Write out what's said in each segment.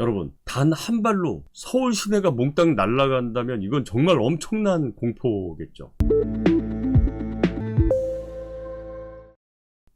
여러분, 단 한 발로 서울 시내가 몽땅 날아간다면 이건 정말 엄청난 공포겠죠.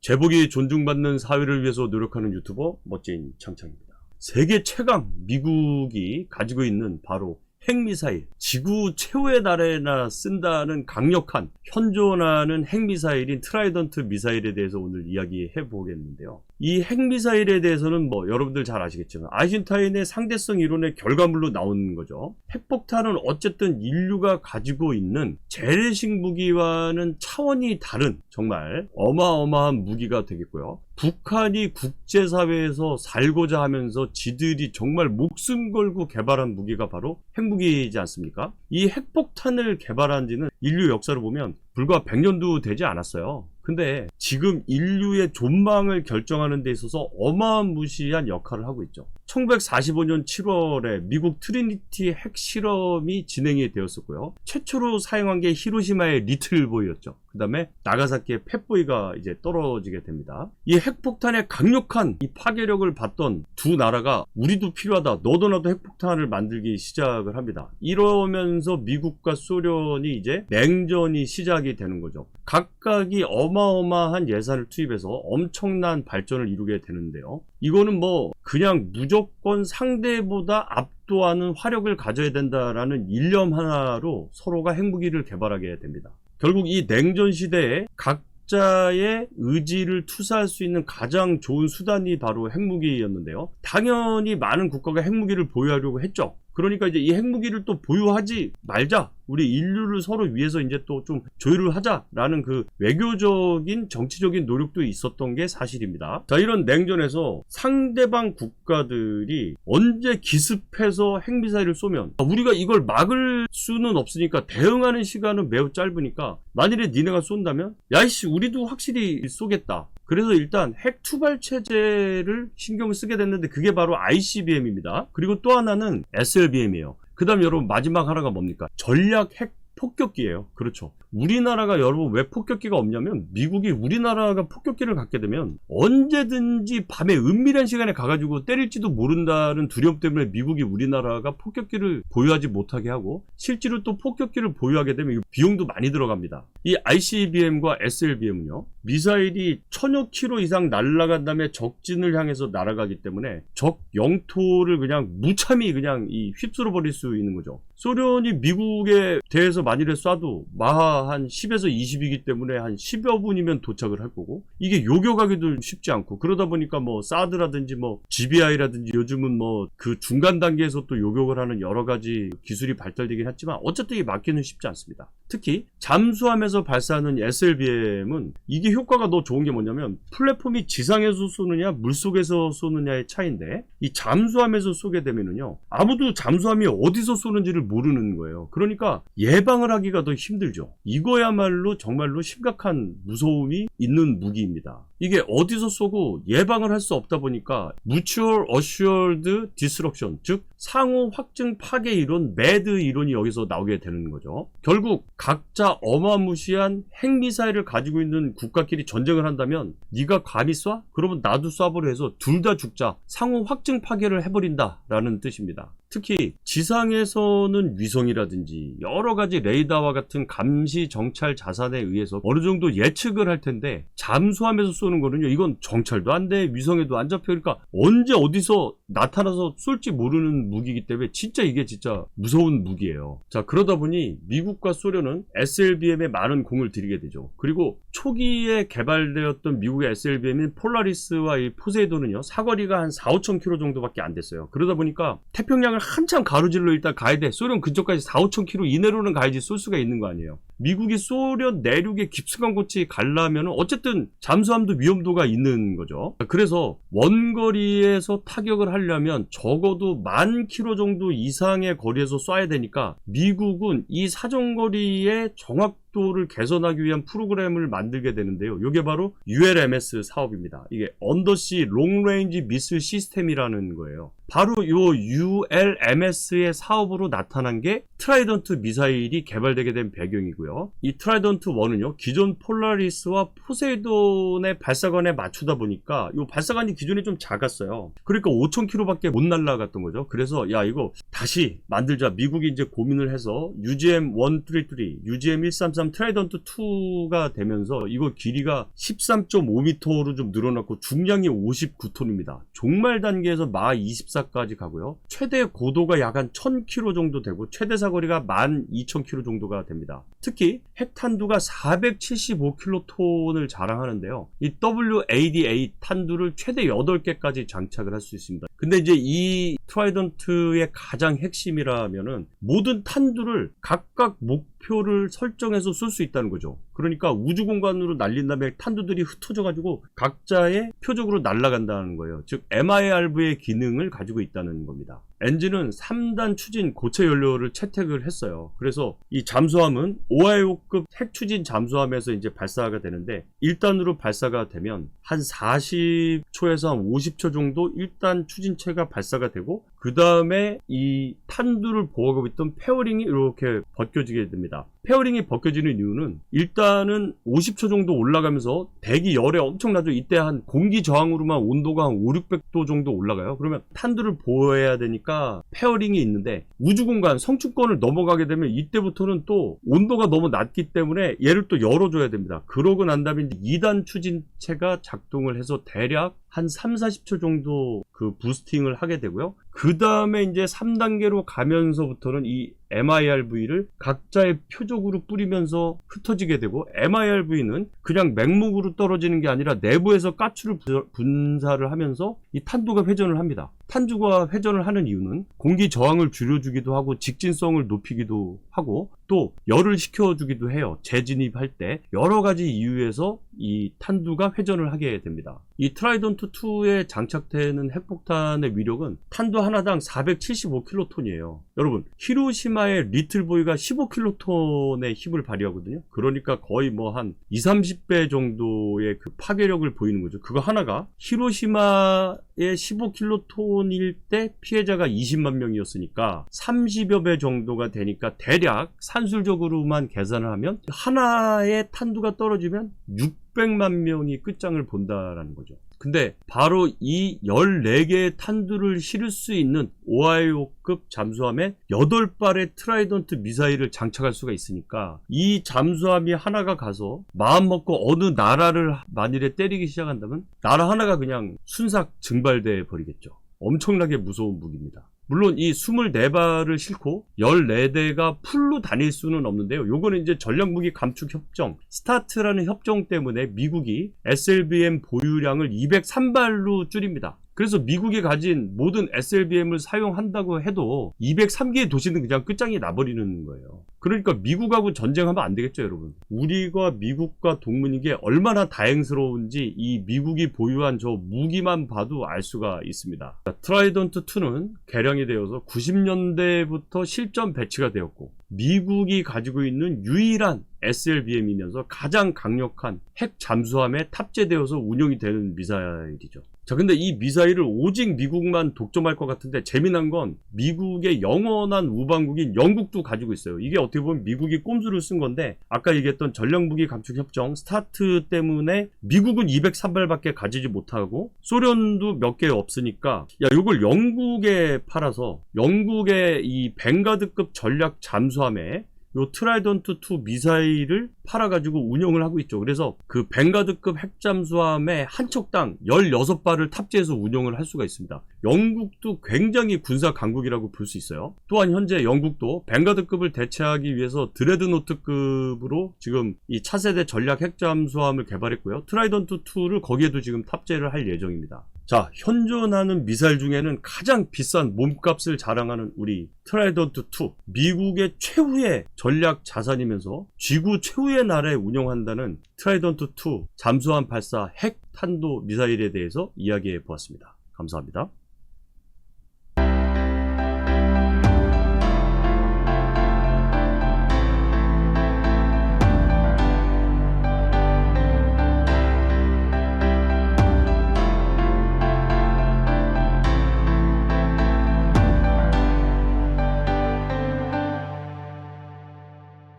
제복이 존중받는 사회를 위해서 노력하는 유튜버 멋진 창창입니다. 세계 최강 미국이 가지고 있는 바로 핵미사일, 지구 최후의 날에나 쓴다는 강력한 현존하는 핵미사일인 트라이던트 미사일에 대해서 오늘 이야기해 보겠는데요. 이 핵미사일에 대해서는 여러분들 잘 아시겠지만 아인슈타인의 상대성 이론의 결과물로 나오는 거죠. 핵폭탄은 어쨌든 인류가 가지고 있는 재래식 무기와는 차원이 다른 정말 어마어마한 무기가 되겠고요. 북한이 국제사회에서 살고자 하면서 지들이 정말 목숨 걸고 개발한 무기가 바로 핵무기이지 않습니까? 이 핵폭탄을 개발한 지는 인류 역사를 보면 불과 100년도 되지 않았어요. 근데 지금 인류의 존망을 결정하는 데 있어서 어마무시한 역할을 하고 있죠. 1945년 7월에 미국 트리니티 핵실험이 진행이 되었었고요. 최초로 사용한 게 히로시마의 리틀보이였죠. 그 다음에 나가사키의 팻보이가 이제 떨어지게 됩니다. 이 핵폭탄의 강력한 이 파괴력을 봤던 두 나라가 우리도 필요하다, 너도 나도 핵폭탄을 만들기 시작을 합니다. 이러면서 미국과 소련이 이제 냉전이 시작이 되는 거죠. 각각이 어마어마한 예산을 투입해서 엄청난 발전을 이루게 되는데요. 이거는 그냥 무조건 상대보다 압도하는 화력을 가져야 된다라는 일념 하나로 서로가 핵무기를 개발하게 됩니다. 결국 이 냉전 시대에 각자의 의지를 투사할 수 있는 가장 좋은 수단이 바로 핵무기였는데요. 당연히 많은 국가가 핵무기를 보유하려고 했죠. 그러니까 이제 이 핵무기를 또 보유하지 말자, 우리 인류를 서로 위해서 이제 또 좀 조율을 하자라는 그 외교적인 정치적인 노력도 있었던 게 사실입니다. 자, 이런 냉전에서 상대방 국가들이 언제 기습해서 핵미사일을 쏘면 우리가 이걸 막을 수는 없으니까 대응하는 시간은 매우 짧으니까 만일에 니네가 쏜다면 야이씨 우리도 확실히 쏘겠다. 그래서 일단 핵 투발 체제를 신경을 쓰게 됐는데 그게 바로 ICBM입니다. 그리고 또 하나는 SLBM이에요. 그 다음 여러분 마지막 하나가 뭡니까? 전략 핵 폭격기예요. 그렇죠. 우리나라가 여러분 왜 폭격기가 없냐면 미국이 우리나라가 폭격기를 갖게 되면 언제든지 밤에 은밀한 시간에 가가지고 때릴지도 모른다는 두려움 때문에 미국이 우리나라가 폭격기를 보유하지 못하게 하고 실제로 또 폭격기를 보유하게 되면 비용도 많이 들어갑니다. 이 ICBM과 SLBM은요. 미사일이 1000여 킬로 이상 날아간 다음에 적진을 향해서 날아가기 때문에 적 영토를 그냥 무참히 그냥 휩쓸어 버릴 수 있는 거죠. 소련이 미국에 대해서 만일에 쏴도 마하 한 10에서 20이기 때문에 한 10여 분이면 도착을 할 거고 이게 요격하기도 쉽지 않고 그러다 보니까 사드라든지 GBI라든지 요즘은 그 중간 단계에서 또 요격을 하는 여러 가지 기술이 발달되긴 했지만 어쨌든 이게 막기는 쉽지 않습니다. 특히 잠수함에서 발사하는 SLBM은 이게 효과가 더 좋은 게 뭐냐면 플랫폼이 지상에서 쏘느냐 물속에서 쏘느냐의 차이인데 이 잠수함에서 쏘게 되면은요 아무도 잠수함이 어디서 쏘는지를 모르는 거예요. 그러니까 예방을 하기가 더 힘들죠. 이거야말로 정말로 심각한 무서움이 있는 무기입니다. 이게 어디서 쏘고 예방을 할 수 없다 보니까 Mutual Assured Destruction, 즉 상호 확증 파괴 이론, 매드 이론이 여기서 나오게 되는 거죠. 결국 각자 어마무시한 핵미사일을 가지고 있는 국가끼리 전쟁을 한다면 네가 감히 쏴? 그러면 나도 쏴버려 해서 둘 다 죽자, 상호 확증 파괴를 해버린다 라는 뜻입니다. 특히 지상에서는 위성이라든지 여러 가지 레이더와 같은 감시 정찰 자산에 의해서 어느 정도 예측을 할 텐데 잠수함에서 쏘는 거는요 이건 정찰도 안 돼, 위성에도 안 잡혀. 그러니까 언제 어디서 나타나서 쏠지 모르는 무기이기 때문에 이게 진짜 무서운 무기예요. 자, 그러다 보니 미국과 소련은 SLBM에 많은 공을 들이게 되죠. 그리고 초기에 개발되었던 미국의 SLBM인 폴라리스와 이 포세이돈은요 사거리가 한 4-5천 킬로 정도밖에 안 됐어요. 그러다 보니까 태평양을 한참 가로질러 일단 가야 돼. 소련 근처까지 4-5천 킬로 이내로는 가야지 쏠 수가 있는 거 아니에요. 미국이 소련 내륙의 깊숙한 곳이 가려면 어쨌든 잠수함도 위험도가 있는 거죠. 그래서 원거리에서 타격을 하려면 적어도 10,000킬로 정도 이상의 거리에서 쏴야 되니까 미국은 이 사정거리의 정확도를 개선하기 위한 프로그램을 만들게 되는데요. 이게 바로 ULMS 사업입니다. 이게 언더시 롱레인지 미슬 시스템이라는 거예요. 바로 이 ULMS의 사업으로 나타난 게 트라이던트 미사일이 개발되게 된 배경이고요. 되고요. 이 트라이던트 1은요, 기존 폴라리스와 포세이돈의 발사관에 맞추다 보니까 이 발사관이 기존에 좀 작았어요. 그러니까 5,000km밖에 못 날아갔던 거죠. 그래서 야, 이거 다시 만들자. 미국이 이제 고민을 해서 UGM-133, UGM-133 트라이던트 2가 되면서 이거 길이가 13.5m로 좀 늘어났고 중량이 59톤입니다. 종말 단계에서 마 24까지 가고요. 최대 고도가 약 한 1000km 정도 되고 최대 사거리가 12,000km 정도가 됩니다. 특히 핵탄두가 475킬로톤을 자랑하는데요. 이 WAD-8 탄두를 최대 8개까지 장착을 할 수 있습니다. 근데 이제 이 트라이던트의 가장 핵심이라면은 모든 탄두를 각각 목표를 설정해서 쏠 수 있다는 거죠. 그러니까 우주 공간으로 날린 다음에 탄두들이 흩어져 가지고 각자의 표적으로 날아간다는 거예요. 즉 MIRV의 기능을 가지고 있다는 겁니다. 엔진은 3단 추진 고체 연료를 채택을 했어요. 그래서 이 잠수함은 오하이오급 핵 추진 잠수함에서 이제 발사가 되는데 1단으로 발사가 되면 한 40초에서 한 50초 정도 1단 추진체가 발사가 되고 그 다음에 이 탄두를 보호하고 있던 페어링이 이렇게 벗겨지게 됩니다. 페어링이 벗겨지는 이유는 일단은 50초 정도 올라가면서 대기 열에 엄청나죠. 이때 한 공기 저항으로만 온도가 한 500~600도 정도 올라가요. 그러면 탄두를 보호해야 되니까 페어링이 있는데 우주공간 성층권을 넘어가게 되면 이때부터는 또 온도가 너무 낮기 때문에 얘를 또 열어줘야 됩니다. 그러고 난 다음에 2단 추진체가 작동을 해서 대략 한 3~40초 정도 그 부스팅을 하게 되고요. 그 다음에 이제 3단계로 가면서부터는 이 MIRV를 각자의 표적으로 뿌리면서 흩어지게 되고 MIRV는 그냥 맹목으로 떨어지는 게 아니라 내부에서 가스를 분사를 하면서 이 탄두가 회전을 합니다. 탄두가 회전을 하는 이유는 공기 저항을 줄여주기도 하고 직진성을 높이기도 하고 또 열을 식혀주기도 해요. 재진입할 때 여러 가지 이유에서 이 탄두가 회전을 하게 됩니다. 이 트라이던트 2에 장착되는 핵폭탄의 위력은 탄두 하나당 475킬로톤이에요. 여러분, 히로시마의 리틀보이가 15킬로톤의 힘을 발휘하거든요. 그러니까 거의 뭐 한 20~30배 정도의 그 파괴력을 보이는 거죠. 그거 하나가 히로시마의 15킬로톤일 때 피해자가 20만 명이었으니까 30여 배 정도가 되니까 대략 산술적으로만 계산을 하면 하나의 탄두가 떨어지면 600만 명이 끝장을 본다라는 거죠. 근데 바로 이 14개의 탄두를 실을 수 있는 오하이오급 잠수함에 8발의 트라이던트 미사일을 장착할 수가 있으니까 이 잠수함이 하나가 가서 마음먹고 어느 나라를 만일에 때리기 시작한다면 나라 하나가 그냥 순삭 증발돼 버리겠죠. 엄청나게 무서운 무기입니다. 물론 이 24발을 싣고 14대가 풀로 다닐 수는 없는데요. 요거는 이제 전략무기 감축 협정, 스타트라는 협정 때문에 미국이 SLBM 보유량을 203발로 줄입니다. 그래서 미국이 가진 모든 SLBM을 사용한다고 해도 203개의 도시는 그냥 끝장이 나버리는 거예요. 그러니까 미국하고 전쟁하면 안 되겠죠, 여러분. 우리가 미국과 동문인 게 얼마나 다행스러운지 이 미국이 보유한 저 무기만 봐도 알 수가 있습니다. 트라이던트 2는 개량이 되어서 90년대부터 실전 배치가 되었고 미국이 가지고 있는 유일한 SLBM이면서 가장 강력한 핵 잠수함에 탑재되어서 운용이 되는 미사일이죠. 자, 근데 이 미사일을 오직 미국만 독점할 것 같은데 재미난 건 미국의 영원한 우방국인 영국도 가지고 있어요. 이게 어떻게 보면 미국이 꼼수를 쓴 건데 아까 얘기했던 전략무기 감축 협정 스타트 때문에 미국은 203발밖에 가지지 못하고 소련도 몇 개 없으니까 야, 이걸 영국에 팔아서 영국의 이 벵가드급 전략 잠수함에 요 트라이던트 2 미사일을 팔아가지고 운영을 하고 있죠. 그래서 그 벵가드급 핵잠수함에 한 척당 16발을 탑재해서 운영을 할 수가 있습니다. 영국도 굉장히 군사 강국이라고 볼 수 있어요. 또한 현재 영국도 벵가드급을 대체하기 위해서 드레드노트급으로 지금 이 차세대 전략 핵잠수함을 개발했고요. 트라이던트 2를 거기에도 지금 탑재를 할 예정입니다. 자, 현존하는 미사일 중에는 가장 비싼 몸값을 자랑하는 우리 트라이던트 2, 미국의 최후의 전략 자산이면서 지구 최후의 나라에 운영한다는 트라이던트 2 잠수함 발사 핵 탄도 미사일에 대해서 이야기해 보았습니다. 감사합니다.